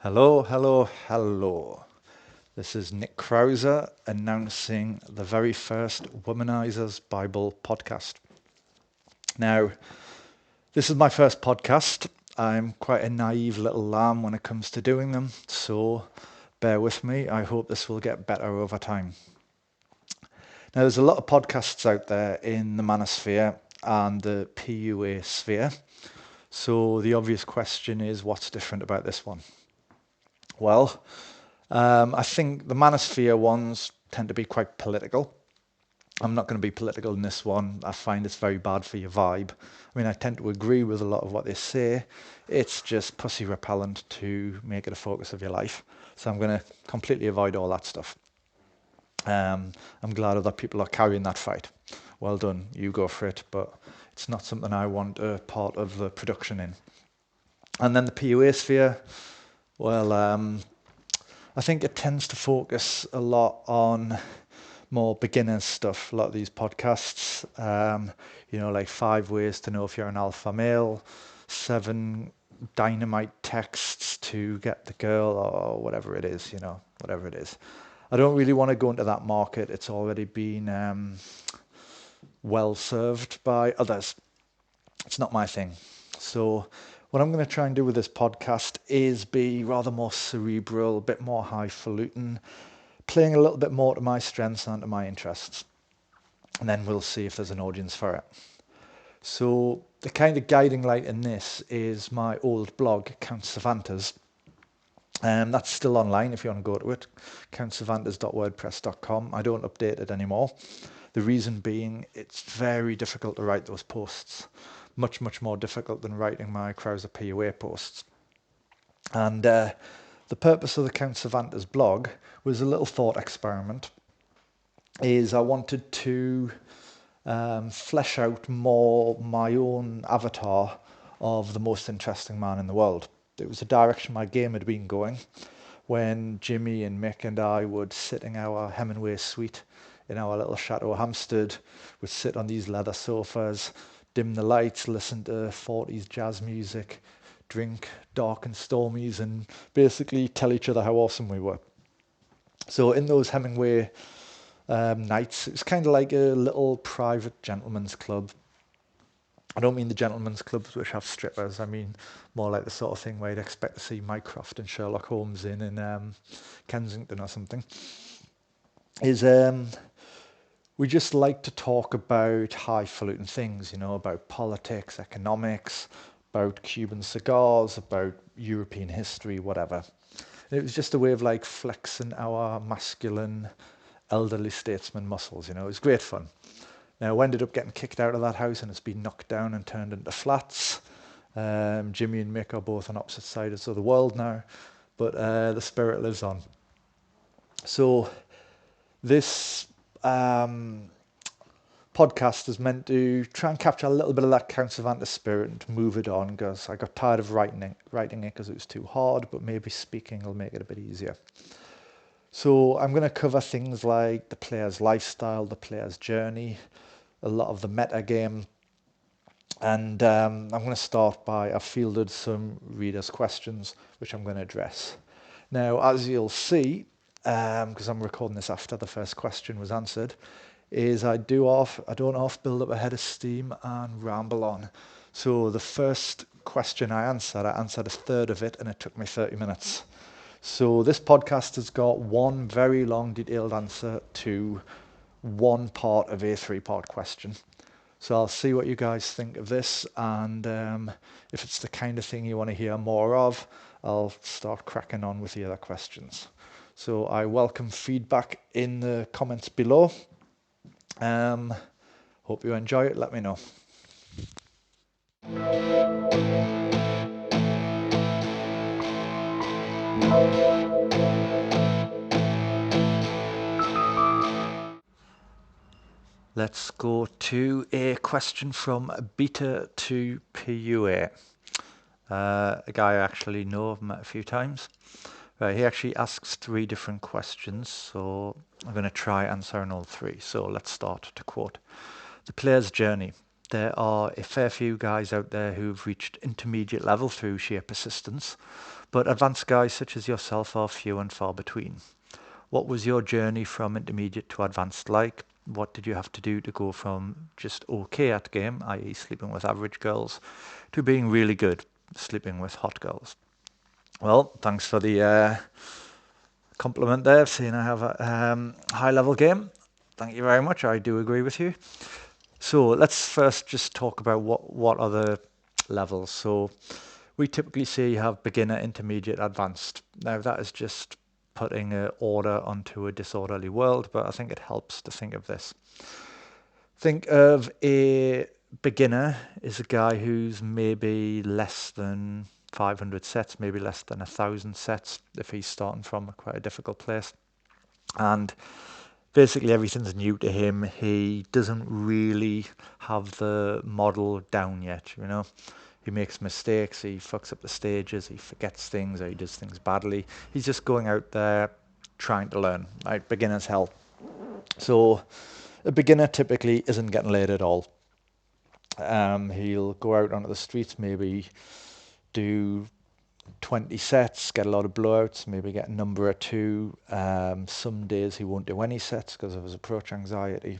Hello, hello, hello. This is Nick Krauser announcing the very first Womanizers Bible podcast. Now, this is my first podcast. I'm quite a naive little lamb when it comes to doing them, so bear with me. I hope this will get better over time. Now, there's a lot of podcasts out there in the manosphere and the PUA sphere. So the obvious question is, what's different about this one? Well, I think the manosphere ones tend to be quite political. I'm not going to be political in this one. I find it's very bad for your vibe. I mean, I tend to agree with a lot of what they say. It's just pussy repellent to make it a focus of your life. So I'm going to completely avoid all that stuff. I'm glad other people are carrying that fight. Well done, you go for it, but it's not something I want a part of the production in. And then the PUA sphere, well, I think it tends to focus a lot on more beginner stuff. A lot of these podcasts, like 5 ways to know if you're an alpha male, 7 dynamite texts to get the girl, or whatever it is, whatever it is. I don't really want to go into that market. It's already been well served by others. It's not my thing. So what I'm going to try and do with this podcast is be rather more cerebral, a bit more highfalutin, playing a little bit more to my strengths and to my interests. And then we'll see if there's an audience for it. So the kind of guiding light in this is my old blog, Count Cervantes. That's still online if you want to go to it, countcervantes.wordpress.com. I don't update it anymore. The reason being, it's very difficult to write those posts. Much, much more difficult than writing my Krauser PUA posts. And the purpose of the Count Cervantes blog was a little thought experiment. Is I wanted to flesh out more my own avatar of the most interesting man in the world. It was the direction my game had been going when Jimmy and Mick and I would sit in our Hemingway suite in our little Chateau Hampstead, would sit on these leather sofas, dim the lights, listen to 40s jazz music, drink dark and stormies, and basically tell each other how awesome we were. So in those Hemingway nights, it was kind of like a little private gentleman's club. I don't mean the gentlemen's clubs which have strippers. I mean more like the sort of thing where you'd expect to see Mycroft and Sherlock Holmes in Kensington or something. We just like to talk about highfalutin things, about politics, economics, about Cuban cigars, about European history, whatever. And it was just a way of like flexing our masculine elderly statesman muscles, it was great fun. Now, I ended up getting kicked out of that house and it's been knocked down and turned into flats. Jimmy and Mick are both on opposite sides of the world now, but the spirit lives on. So this podcast is meant to try and capture a little bit of that Count Cervantes spirit and to move it on, because I got tired of writing it because it was too hard, but maybe speaking will make it a bit easier. So I'm going to cover things like the player's lifestyle, the player's journey, a lot of the meta game. And I'm going to start by, I've fielded some readers' questions, which I'm going to address. Now, as you'll see, because I'm recording this after the first question was answered, is I don't half build up a head of steam and ramble on. So the first question I answered a third of it, and it took me 30 minutes. So this podcast has got one very long, detailed answer to one part of a 3-part question. So I'll see what you guys think of this, and if it's the kind of thing you want to hear more of, I'll start cracking on with the other questions. So I welcome feedback in the comments below. Hope you enjoy it. Let me know. Let's go to a question from Beta to PUA. A guy I actually know, I've met a few times. He actually asks 3 different questions, so I'm going to try answering all 3. So let's start to quote. The player's journey. there are a fair few guys out there who've reached intermediate level through sheer persistence, but advanced guys such as yourself are few and far between. What was your journey from intermediate to advanced like? What did you have to do to go from just okay at game, i.e. sleeping with average girls, to being really good, sleeping with hot girls? Well, thanks for the compliment there, seeing I have a high level game. Thank you very much. I do agree with you. So let's first just talk about what are the levels. So we typically say you have beginner, intermediate, advanced. Now that is just putting an order onto a disorderly world, but I think it helps to think of this. Think of a beginner is a guy who's maybe less than 500 sets, maybe less than 1,000 sets if he's starting from quite a difficult place. And basically everything's new to him. He doesn't really have the model down yet, you know. He makes mistakes, he fucks up the stages, he forgets things, or he does things badly. He's just going out there trying to learn, right? Beginner's hell. So a beginner typically isn't getting laid at all. He'll go out onto the streets, maybe do 20 sets, get a lot of blowouts, maybe get a number or two. Some days he won't do any sets because of his approach anxiety.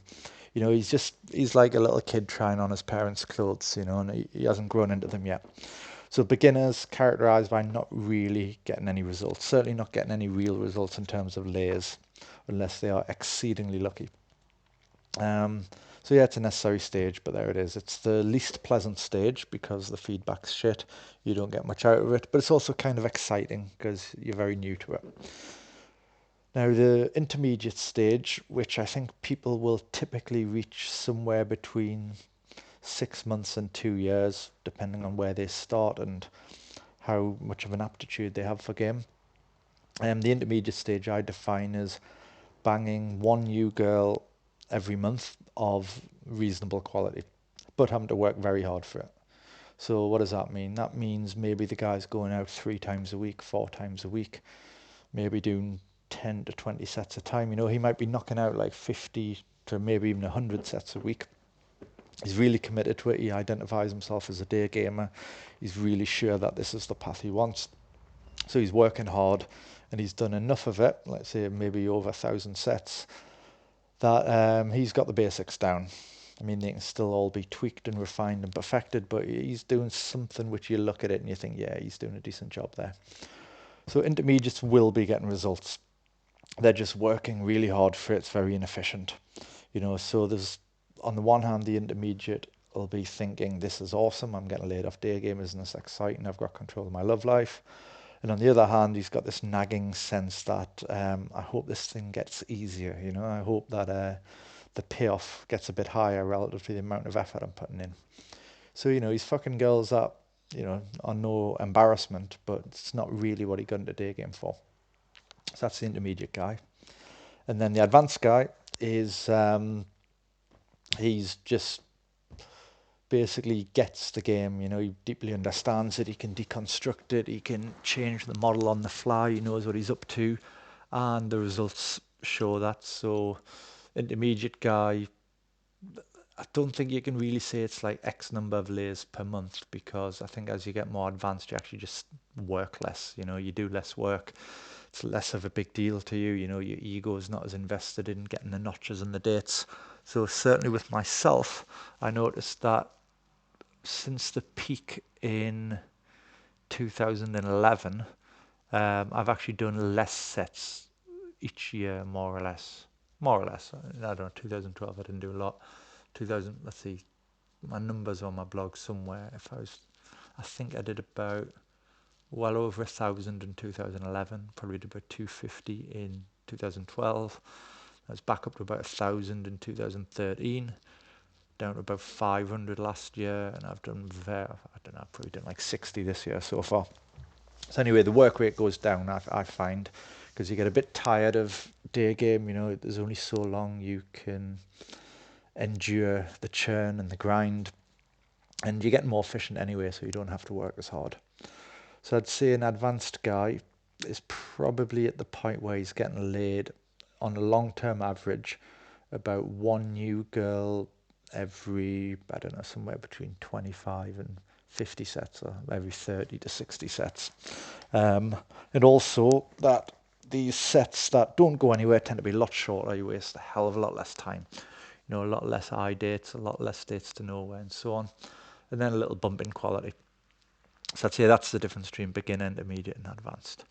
You know, he's like a little kid trying on his parents' clothes, you know, and he hasn't grown into them yet. So beginners characterized by not really getting any results, certainly not getting any real results in terms of layers, unless they are exceedingly lucky. So yeah, it's a necessary stage, but there it is. It's the least pleasant stage because the feedback's shit. You don't get much out of it, but it's also kind of exciting because you're very new to it. Now, the intermediate stage, which I think people will typically reach somewhere between 6 months and 2 years, depending on where they start and how much of an aptitude they have for game. The intermediate stage I define as banging one new girl every month of reasonable quality, but having to work very hard for it. So what does that mean? That means maybe the guy's going out 3 times a week, 4 times a week, maybe doing 10 to 20 sets a time. You know, he might be knocking out like 50 to maybe even 100 sets a week. He's really committed to it. He identifies himself as a day gamer. He's really sure that this is the path he wants. So he's working hard and he's done enough of it, let's say maybe over 1,000 sets, that he's got the basics down. I mean, they can still all be tweaked and refined and perfected, but he's doing something which you look at it and you think, yeah, he's doing a decent job there. So intermediates will be getting results. They're just working really hard for it. It's very inefficient. You know, so there's, on the one hand, the intermediate will be thinking, this is awesome, I'm getting laid off day game, isn't this exciting, I've got control of my love life. And on the other hand, he's got this nagging sense that I hope this thing gets easier, you know, I hope that the payoff gets a bit higher relative to the amount of effort I'm putting in. So, you know, he's fucking girls that, you know, are no embarrassment, but it's not really what he got into day game for. So that's the intermediate guy. And then the advanced guy is, he's just basically gets the game, you know, he deeply understands it, he can deconstruct it, he can change the model on the fly, he knows what he's up to, and the results show that. So intermediate guy, I don't think you can really say it's like X number of layers per month, because I think as you get more advanced, you actually just work less, you know, you do less work. It's less of a big deal to you, you know, your ego is not as invested in getting the notches and the dates. So certainly with myself, I noticed that since the peak in 2011, I've actually done less sets each year, more or less. More or less. I don't know, 2012, I didn't do a lot. 2000, let's see, my numbers on my blog somewhere. I think I did about well over 1,000 in 2011, probably did about 250 in 2012. I was back up to about 1,000 in 2013. Down to about 500 last year, and I've done I don't know, I've probably done like 60 this year so far. So anyway, the work rate goes down, I find, because you get a bit tired of day game. You know, there's only so long you can endure the churn and the grind, and you get more efficient anyway, so you don't have to work as hard. So I'd say an advanced guy is probably at the point where he's getting laid on a long-term average about one new girl every, I don't know, somewhere between 25 and 50 sets, or every 30 to 60 sets. And also that these sets that don't go anywhere tend to be a lot shorter. You waste a hell of a lot less time. A lot less eye dates, a lot less dates to nowhere, and so on. And then a little bump in quality. So I'd say that's the difference between beginner, intermediate, and advanced.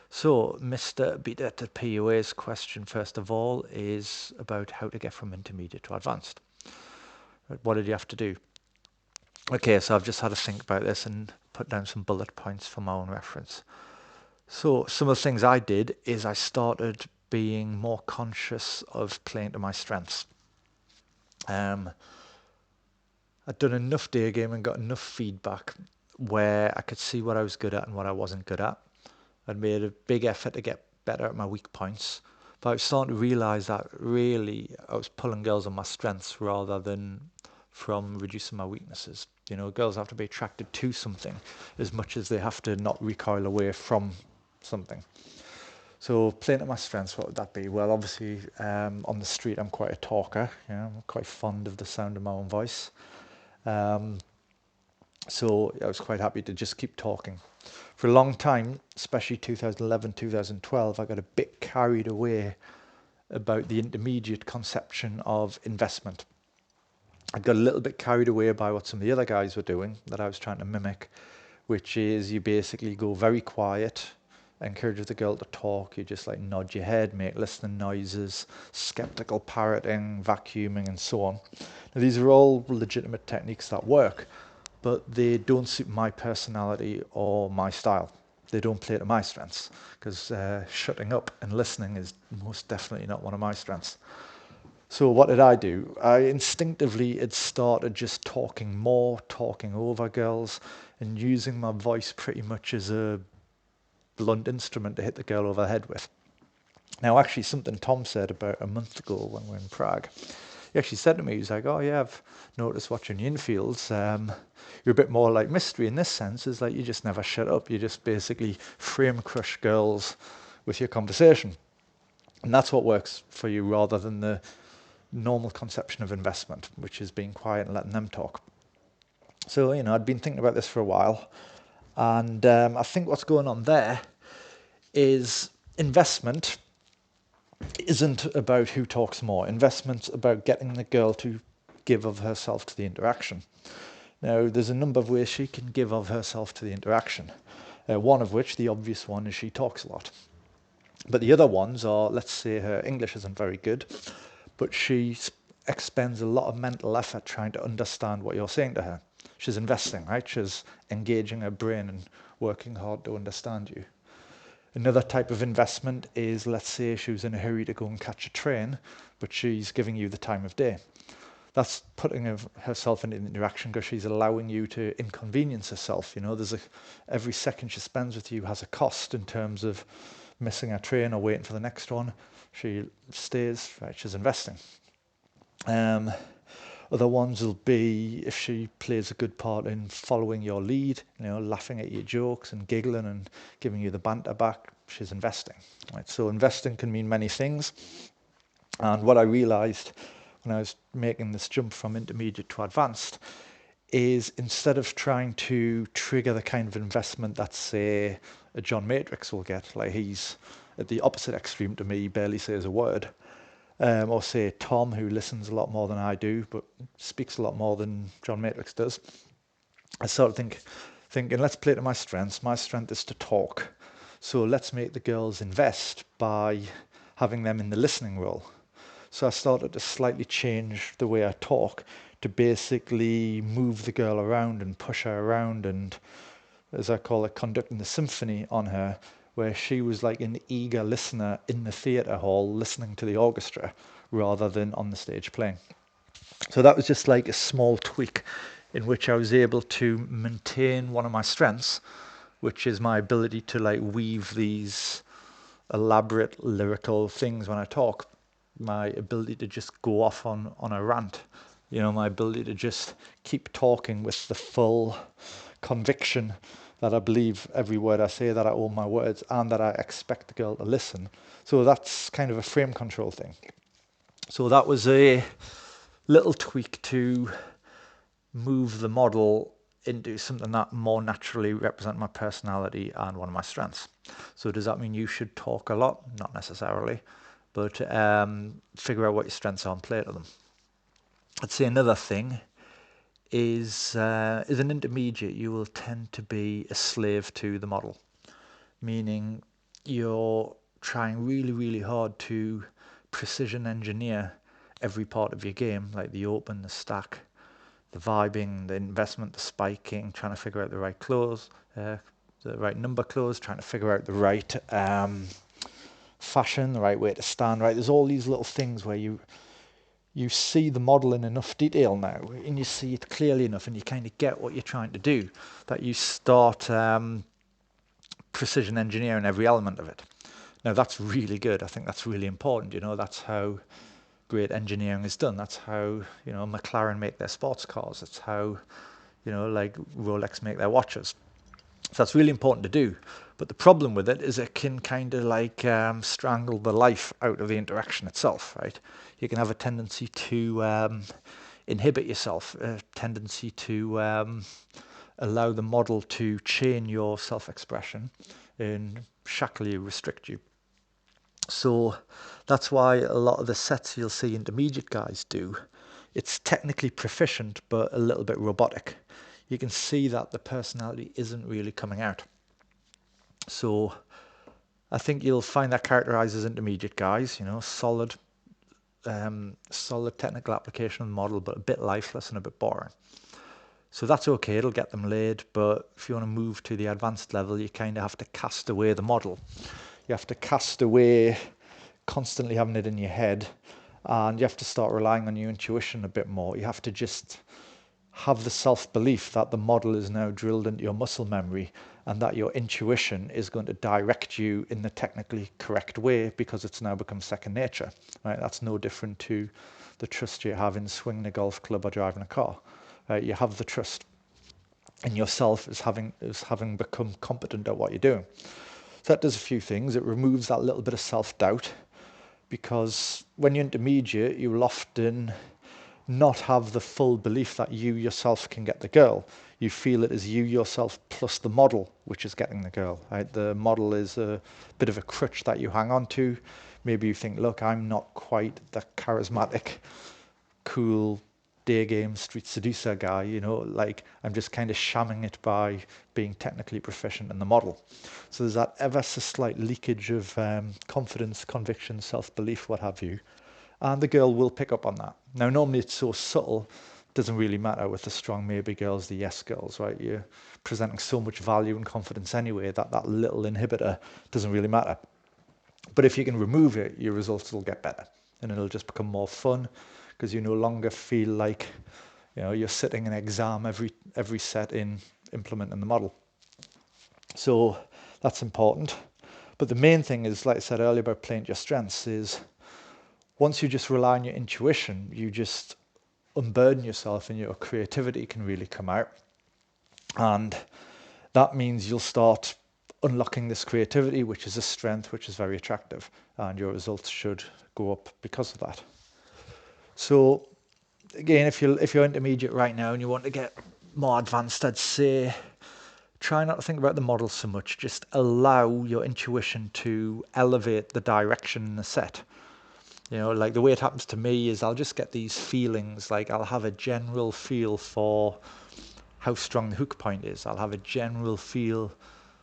So Mr. Beta to PUA's question, first of all, is about how to get from intermediate to advanced. What did you have to do? Okay, so I've just had to think about this and put down some bullet points for my own reference. So some of the things I did is I started being more conscious of playing to my strengths. I'd done enough day game and got enough feedback where I could see what I was good at and what I wasn't good at. I'd made a big effort to get better at my weak points, but I was starting to realise that really I was pulling girls on my strengths rather than from reducing my weaknesses. Girls have to be attracted to something as much as they have to not recoil away from something. So playing to my strengths, what would that be? Well, obviously on the street I'm quite a talker. I'm quite fond of the sound of my own voice. So I was quite happy to just keep talking. For a long time, especially 2011, 2012, I got a bit carried away about the intermediate conception of investment. I got a little bit carried away by what some of the other guys were doing that I was trying to mimic, which is you basically go very quiet, encourage the girl to talk, you just like nod your head, make listening noises, skeptical parroting, vacuuming, and so on. Now, these are all legitimate techniques that work, but they don't suit my personality or my style. They don't play to my strengths, because shutting up and listening is most definitely not one of my strengths. So what did I do? I instinctively had started just talking more, talking over girls, and using my voice pretty much as a blunt instrument to hit the girl over the head with. Now, actually, something Tom said about a month ago when we were in Prague, he actually said to me, he's like, oh yeah, I've noticed watching your infields, you're a bit more like Mystery in this sense, is like you just never shut up. You just basically frame crush girls with your conversation. And that's what works for you rather than the normal conception of investment, which is being quiet and letting them talk. So, I'd been thinking about this for a while, and I think what's going on there is investment isn't about who talks more. Investment's about getting the girl to give of herself to the interaction. Now, there's a number of ways she can give of herself to the interaction. One of which, the obvious one, is she talks a lot. But the other ones are, let's say her English isn't very good, but she expends a lot of mental effort trying to understand what you're saying to her. She's investing, right? She's engaging her brain and working hard to understand you. Another type of investment is, let's say she was in a hurry to go and catch a train, but she's giving you the time of day. That's putting herself in an interaction because she's allowing you to inconvenience herself. Every second she spends with you has a cost in terms of missing a train or waiting for the next one. She stays, right? She's investing. Other ones will be if she plays a good part in following your lead, laughing at your jokes and giggling and giving you the banter back. She's investing, right? So investing can mean many things. And what I realized when I was making this jump from intermediate to advanced is instead of trying to trigger the kind of investment that, say, a John Matrix will get, like he's at the opposite extreme to me, he barely says a word, or say Tom, who listens a lot more than I do, but speaks a lot more than John Matrix does. I started thinking, let's play to my strengths. My strength is to talk. So let's make the girls invest by having them in the listening role. So I started to slightly change the way I talk to basically move the girl around and push her around and, as I call it, conducting the symphony on her, where she was like an eager listener in the theatre hall listening to the orchestra rather than on the stage playing. So that was just like a small tweak in which I was able to maintain one of my strengths, which is my ability to like weave these elaborate lyrical things when I talk, my ability to just go off on a rant, my ability to just keep talking with the full conviction that I believe every word I say, that I own my words, and that I expect the girl to listen. So that's kind of a frame control thing. So that was little tweak to move the model into something that more naturally represents my personality and one of my strengths. So does that mean you should talk a lot? Not necessarily, but figure out what your strengths are and play to them. I'd say another thing is an intermediate, you will tend to be a slave to the model, meaning you're trying really, really hard to precision engineer every part of your game, like the open, the stack, the vibing, the investment, the spiking, trying to figure out the right close, the right number close, trying to figure out the right fashion, the right way to stand, right? There's all these little things where you see the model in enough detail now, and you see it clearly enough, and you kind of get what you're trying to do, that you start precision engineering every element of it. Now that's really good. I think that's really important. That's how great engineering is done. That's how, McLaren make their sports cars. That's how, like Rolex make their watches. So that's really important to do. But the problem with it is it can kind of like strangle the life out of the interaction itself, right? You can have a tendency to inhibit yourself, a tendency to allow the model to chain your self-expression and shackle you, restrict you. So that's why a lot of the sets you'll see intermediate guys do, it's technically proficient, but a little bit robotic. You can see that the personality isn't really coming out. So I think you'll find that characterizes intermediate guys, solid technical application of the model, but a bit lifeless and a bit boring. So that's okay, it'll get them laid, but if you want to move to the advanced level, you kind of have to cast away the model. You have to cast away constantly having it in your head, and you have to start relying on your intuition a bit more. You have to just have the self-belief that the model is now drilled into your muscle memory and that your intuition is going to direct you in the technically correct way because it's now become second nature, right? That's no different to the trust you have in swinging a golf club or driving a car. You have the trust in yourself as having become competent at what you're doing. So that does a few things. It removes that little bit of self-doubt, because when you're intermediate, you will often not have the full belief that you yourself can get the girl. You feel it as you yourself plus the model which is getting the girl, right? The model is a bit of a crutch that you hang on to. Maybe you think, look, I'm not quite the charismatic, cool, daygame street seducer guy, like I'm just kind of shamming it by being technically proficient in the model. So there's that ever so slight leakage of confidence, conviction, self-belief, what have you. And the girl will pick up on that. Now, normally it's so subtle, doesn't really matter with the strong maybe girls, the yes girls, right? You're presenting so much value and confidence anyway that little inhibitor doesn't really matter. But if you can remove it, your results will get better, and it'll just become more fun, because you no longer feel like you're sitting an exam every set in implementing the model. So that's important. But the main thing is, like I said earlier about playing to your strengths, is once you just rely on your intuition, you just unburden yourself and your creativity can really come out. And that means you'll start unlocking this creativity, which is a strength, which is very attractive, and your results should go up because of that. So again, if you're intermediate right now and you want to get more advanced, I'd say try not to think about the model so much. Just allow your intuition to elevate the direction in the set. Like the way it happens to me is I'll just get these feelings, like I'll have a general feel for how strong the hook point is. I'll have a general feel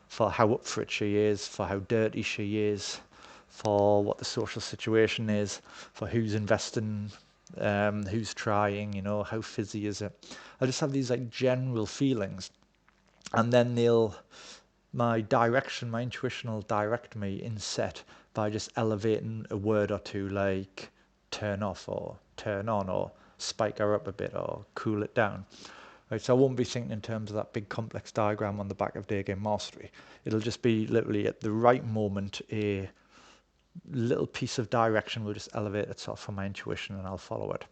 for how up for it she is, for how dirty she is, for what the social situation is, for who's investing, who's trying, how fizzy is it. I just have these like general feelings, and then my intuition will direct me in set by just elevating a word or two, like turn off or turn on or spike her up a bit or cool it down. Right, so I won't be thinking in terms of that big complex diagram on the back of Daygame Mastery. It'll just be literally at the right moment, a little piece of direction will just elevate itself from my intuition, and I'll follow it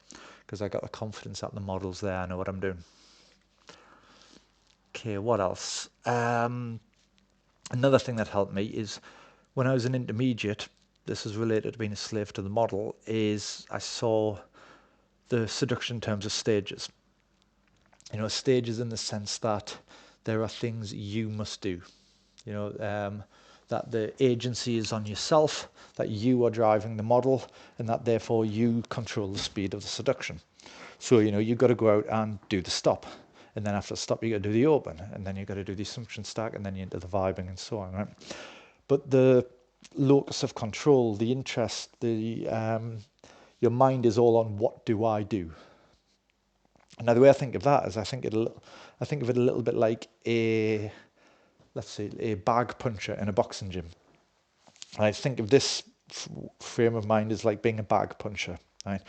because I got the confidence that the model's there. I know what I'm doing. Okay, what else? Another thing that helped me is when I was an intermediate, this is related to being a slave to the model, is I saw the seduction in terms of stages. Stages in the sense that there are things you must do. That the agency is on yourself, that you are driving the model, and that therefore you control the speed of the seduction. So, you've got to go out and do the stop. And then after the stop, you've got to do the open. And then you've got to do the assumption stack, and then you're into the vibing and so on, right? But the locus of control, the interest, your mind is all on what do I do? Now, the way I think of that is I think of it a little bit like a bag puncher in a boxing gym. And I think of this frame of mind as like being a bag puncher, right?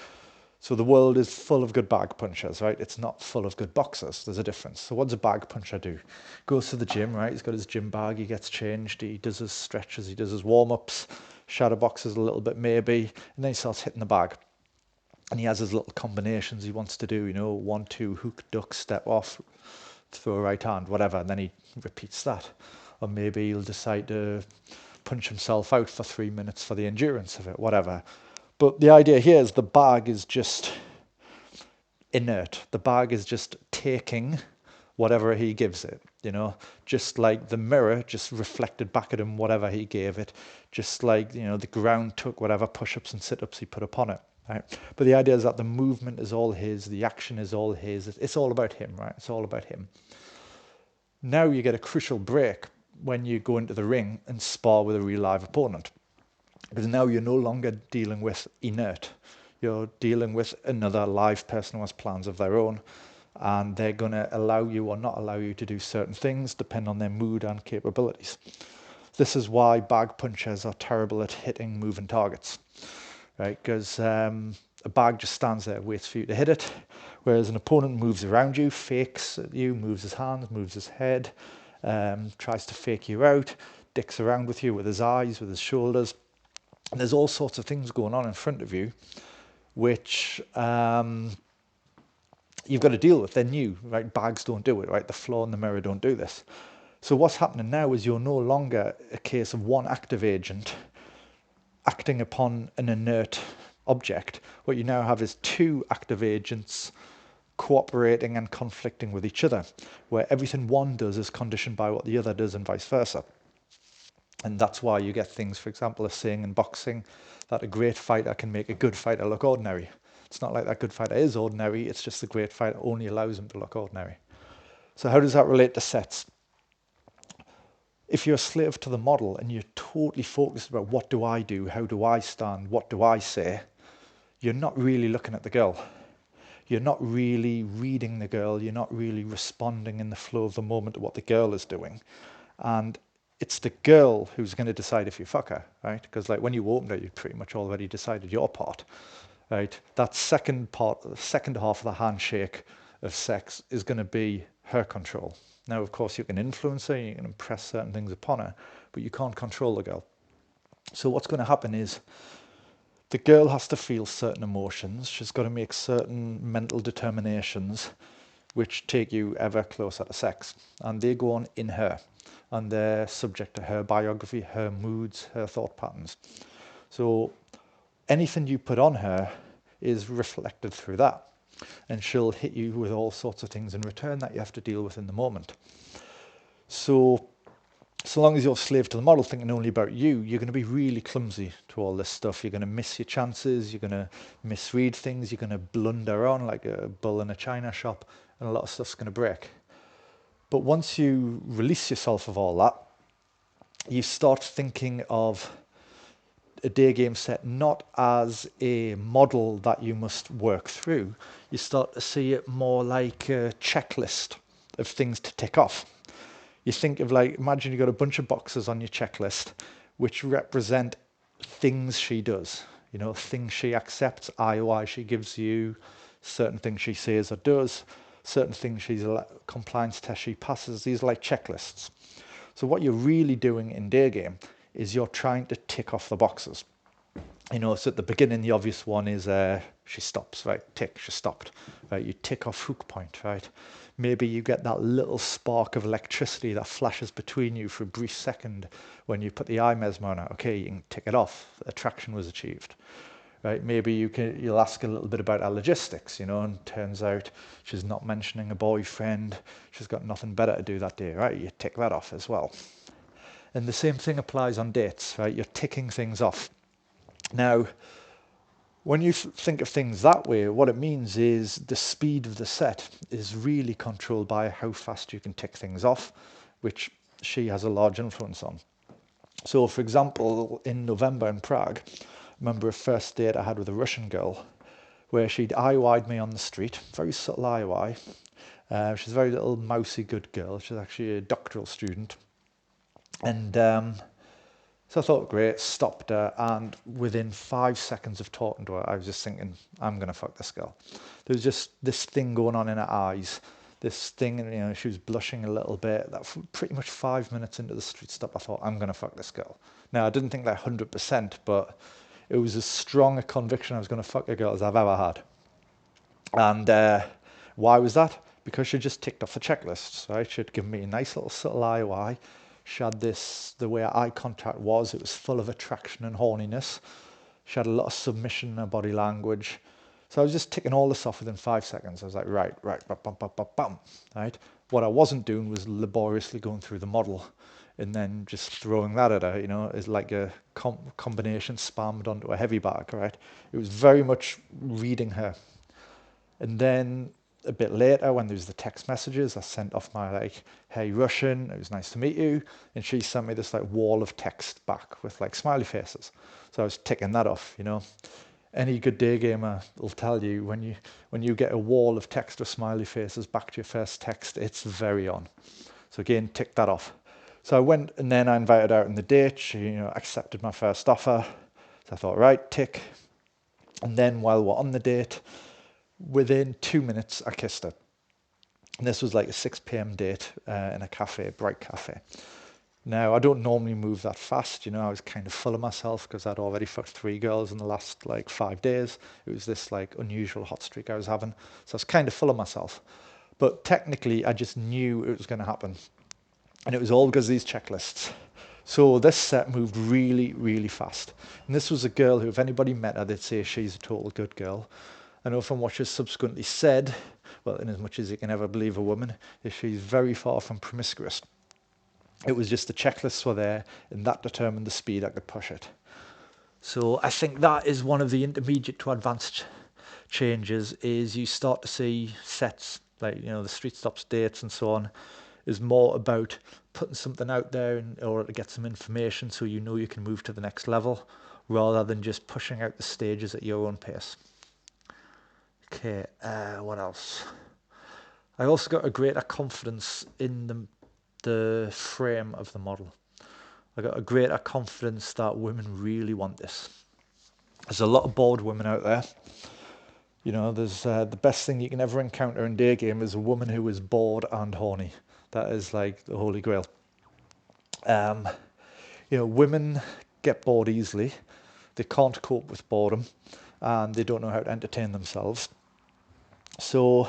So the world is full of good bag punchers, right? It's not full of good boxers. There's a difference. So what does a bag puncher do? Goes to the gym, right? He's got his gym bag. He gets changed. He does his stretches. He does his warm-ups, shadow boxes a little bit maybe, and then he starts hitting the bag. And he has his little combinations he wants to do, 1, 2, hook, duck, step off, throw a right hand, whatever, and then he repeats that. Or maybe he'll decide to punch himself out for 3 minutes for the endurance of it, whatever. But the idea here is the bag is just inert. The bag is just taking whatever he gives it, just like the mirror just reflected back at him whatever he gave it, just like, the ground took whatever push-ups and sit-ups he put upon it, right? But the idea is that the movement is all his, the action is all his, it's all about him, right? It's all about him. Now you get a crucial break when you go into the ring and spar with a real live opponent. Because now you're no longer dealing with inert. You're dealing with another live person who has plans of their own, and they're going to allow you or not allow you to do certain things depending on their mood and capabilities. This is why bag punchers are terrible at hitting moving targets, right? Because a bag just stands there, waits for you to hit it, whereas an opponent moves around you, fakes at you, moves his hands, moves his head, tries to fake you out, dicks around with you with his eyes, with his shoulders. And there's all sorts of things going on in front of you, which you've got to deal with. They're new, right? Bags don't do it, right? The floor and the mirror don't do this. So what's happening now is you're no longer a case of one active agent acting upon an inert object. What you now have is two active agents cooperating and conflicting with each other, where everything one does is conditioned by what the other does and vice versa. And that's why you get things, for example, as saying in boxing that a great fighter can make a good fighter look ordinary. It's not like that good fighter is ordinary, it's just the great fighter only allows him to look ordinary. So how does that relate to sets? If you're a slave to the model and you're totally focused about what do I do, how do I stand, what do I say, you're not really looking at the girl. You're not really reading the girl, you're not really responding in the flow of the moment to what the girl is doing. And it's the girl who's going to decide if you fuck her, right? Because like when you opened her, you pretty much already decided your part, right? That second part, the second half of the handshake of sex is going to be her control. Now, of course, you can influence her, you can impress certain things upon her, but you can't control the girl. So what's going to happen is the girl has to feel certain emotions. She's got to make certain mental determinations which take you ever closer to sex. And they go on in her. And they're subject to her biography, her moods, her thought patterns. So anything you put on her is reflected through that. And she'll hit you with all sorts of things in return that you have to deal with in the moment. So long as you're a slave to the model thinking only about you, you're going to be really clumsy to all this stuff. You're going to miss your chances, you're going to misread things, you're going to blunder on like a bull in a china shop, and a lot of stuff's going to break. But once you release yourself of all that, you start thinking of a day game set not as a model that you must work through. You start to see it more like a checklist of things to tick off. You think of like, imagine you've got a bunch of boxes on your checklist which represent things she does, things she accepts, IOI she gives you, certain things she says or does, certain things she's compliance tests she passes. These are like checklists. So what you're really doing in day game is you're trying to tick off the boxes. So at the beginning, the obvious one is she stops, right? Tick, she stopped, right? You tick off hook point, right? Maybe you get that little spark of electricity that flashes between you for a brief second when you put the eye mesmer on it. Okay, you can tick it off. Attraction was achieved, right? Maybe you'll ask a little bit about her logistics, you know, and turns out she's not mentioning a boyfriend. She's got nothing better to do that day, right? You tick that off as well. And the same thing applies on dates, right? You're ticking things off. Now, when you think of things that way, what it means is the speed of the set is really controlled by how fast you can tick things off, which she has a large influence on. So, for example, in November in Prague, I remember a first date I had with a Russian girl where she'd IOI'd me on the street, very subtle IOI. She's a very little mousy good girl. She's actually a doctoral student. And so I thought, great, stopped her, and within 5 seconds of talking to her, I was just thinking, I'm going to fuck this girl. There was just this thing going on in her eyes, this thing, you know, she was blushing a little bit. That pretty much 5 minutes into the street stop, I thought, I'm going to fuck this girl. Now, I didn't think that 100%, but it was as strong a conviction I was going to fuck a girl as I've ever had. And why was that? Because she just ticked off the checklists, right? She'd given me a nice little subtle IOI. She had this, the way her eye contact was, it was full of attraction and horniness. She had a lot of submission in her body language. So I was just ticking all this off within 5 seconds. I was like, right, bam, bam, bam, bam, bam, right? What I wasn't doing was laboriously going through the model and then just throwing that at her, you know, as like a combination spammed onto a heavy bag, right? It was very much reading her. And then a bit later, when there was the text messages, I sent off my like, hey Russian, it was nice to meet you. And she sent me this like wall of text back with like smiley faces. So I was ticking that off, you know. Any good day gamer will tell you when you get a wall of text with smiley faces back to your first text, it's very on. So again, tick that off. So I went and then I invited her out on the date. She, you know, accepted my first offer. So I thought, right, tick. And then while we're on the date, within 2 minutes, I kissed her. And this was like a 6 p.m. date in a cafe, a bright cafe. Now, I don't normally move that fast, you know, I was kind of full of myself because I'd already fucked 3 girls in the last like 5 days. It was this like unusual hot streak I was having. So I was kind of full of myself. But technically, I just knew it was going to happen. And it was all because of these checklists. So this set moved really, really fast. And this was a girl who, if anybody met her, they'd say she's a total good girl. I know from what she's subsequently said, well, in as much as you can ever believe a woman, is she's very far from promiscuous. It was just the checklists were there, and that determined the speed I could push it. So I think that is one of the intermediate to advanced changes, is you start to see sets, like, you know, the street stops, dates and so on, is more about putting something out there in order to get some information so you know you can move to the next level, rather than just pushing out the stages at your own pace. Okay, what else? I also got a greater confidence in the frame of the model. I got a greater confidence that women really want this. There's a lot of bored women out there. You know, there's the best thing you can ever encounter in day game is a woman who is bored and horny. That is like the holy grail. You know, women get bored easily. They can't cope with boredom, and they don't know how to entertain themselves. So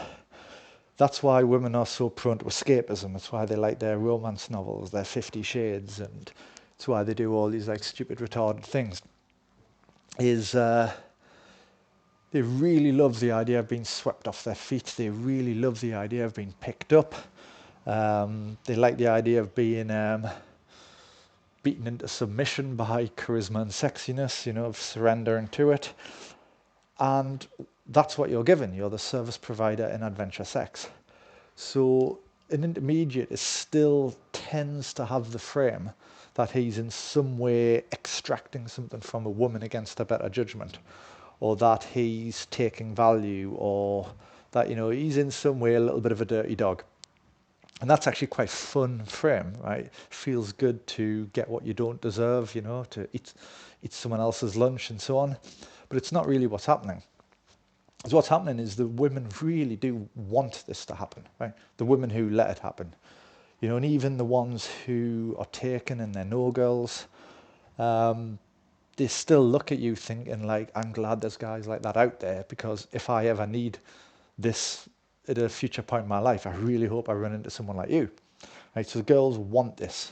that's why women are so prone to escapism. That's why they like their romance novels, their 50 Shades, and it's why they do all these like stupid, retarded things. They really love the idea of being swept off their feet. They really love the idea of being picked up. They like the idea of being beaten into submission by charisma and sexiness, you know, of surrendering to it. And that's what you're given. You're the service provider in adventure sex. So an intermediate still tends to have the frame that he's in some way extracting something from a woman against her better judgment, or that he's taking value, or that, you know, he's in some way a little bit of a dirty dog. And that's actually quite fun frame, right? Feels good to get what you don't deserve, you know, to eat someone else's lunch and so on. But it's not really what's happening. So what's happening is the women really do want this to happen, right? The women who let it happen, you know, and even the ones who are taken and they're no girls, they still look at you thinking like, I'm glad there's guys like that out there, because if I ever need this at a future point in my life, I really hope I run into someone like you, right? So the girls want this.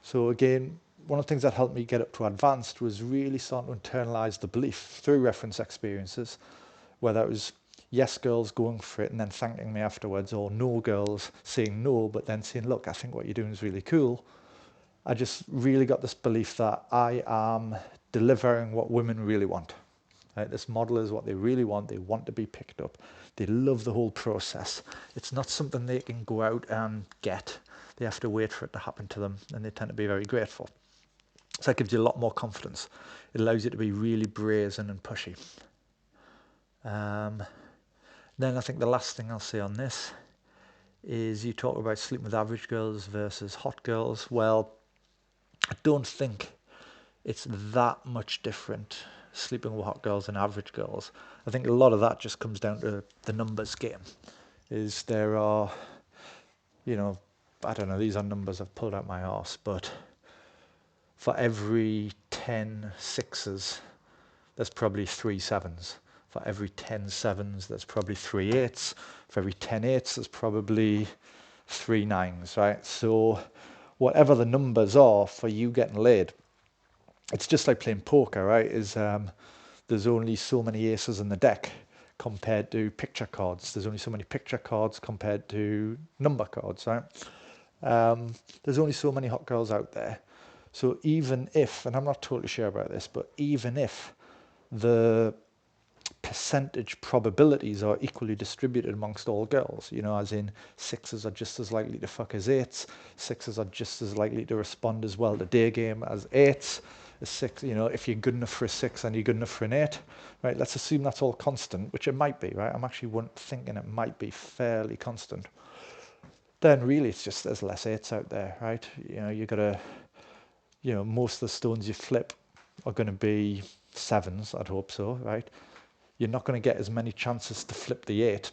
So again, one of the things that helped me get up to advanced was really starting to internalize the belief through reference experiences, whether it was yes girls going for it and then thanking me afterwards, or no girls saying no, but then saying, look, I think what you're doing is really cool. I just really got this belief that I am delivering what women really want. Right? This model is what they really want. They want to be picked up. They love the whole process. It's not something they can go out and get. They have to wait for it to happen to them, and they tend to be very grateful. So that gives you a lot more confidence. It allows you to be really brazen and pushy. Then I think the last thing I'll say on this is you talk about sleeping with average girls versus hot girls. Well, I don't think it's that much different sleeping with hot girls and average girls. I think a lot of that just comes down to the numbers game. Is there are, I don't know, these are numbers I've pulled out my arse, but for every 10 sixes, there's probably 3 sevens. For every 10 sevens, there's probably 3 eights. For every 10 eights, there's probably 3 nines, right? So whatever the numbers are for you getting laid, it's just like playing poker, right? There's only so many aces in the deck compared to picture cards. There's only so many picture cards compared to number cards, right? There's only so many hot girls out there. So even if, and I'm not totally sure about this, but even if the percentage probabilities are equally distributed amongst all girls, as in sixes are just as likely to fuck as eights, sixes are just as likely to respond as well to daygame as eights, a six, if you're good enough for a six and you're good enough for an eight, right? Let's assume that's all constant, which it might be, right? I'm actually thinking it might be fairly constant. Then really it's just there's less eights out there, right? You gotta, most of the stones you flip are going to be sevens, I'd hope so, right? You're not going to get as many chances to flip the 8,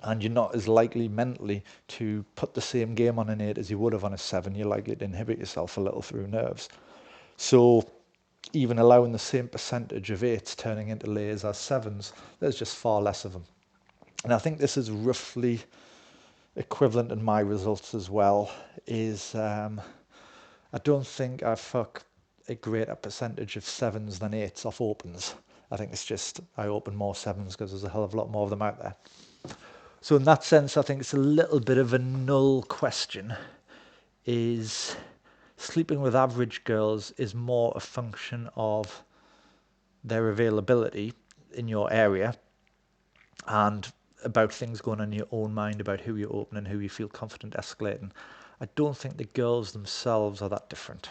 and you're not as likely mentally to put the same game on an 8 as you would have on a 7. You're likely to inhibit yourself a little through nerves. So even allowing the same percentage of 8s turning into layers as 7s, there's just far less of them. And I think this is roughly equivalent in my results as well, is I don't think I fuck a greater percentage of 7s than 8s off opens. I think it's just I open more 7s because there's a hell of a lot more of them out there. So in that sense, I think it's a little bit of a null question. Is sleeping with average girls is more a function of their availability in your area and about things going on in your own mind about who you open and who you feel confident escalating. I don't think the girls themselves are that different.